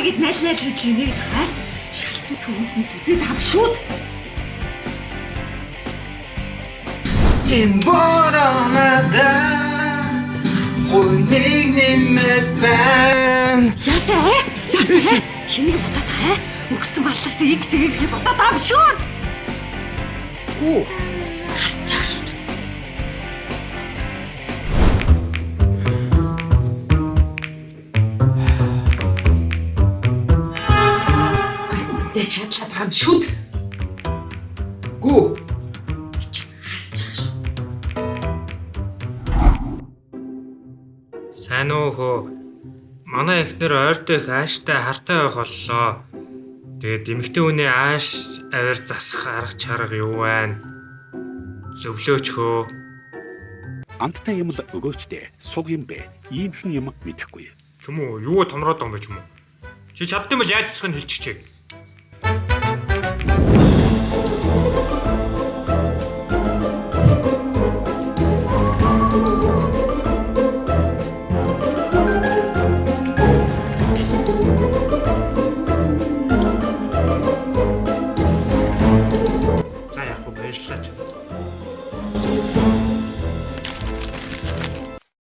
гэд найл гэж нэг хаа. Шалтан цөмөнд үзээд авшууд. Энэ боронада гоныг нэмэт байна. Ясаа. Хинийг бодоод хаа. Өгсөн балларсан X-ийг бодоод авшууд. Гүү. Харцаа шүү. Чад хам шүт. Гүү. Сайн уу хөө. Манай эхнэр ойртой их ааштай хартай байх боллоо. Тэгээд эмэгтэй хүний ааш авир засах арга чарга юу байна? Зөвлөөч хөө. Амттай юм л өгөөчтэй. Суг юм бэ. Иймхэн юм мэдэхгүй. Чүм үү? Юу томроод байгаа юм бэ чүм үү? Чи чаддсан бол яаж засахыг хэлчихчээ.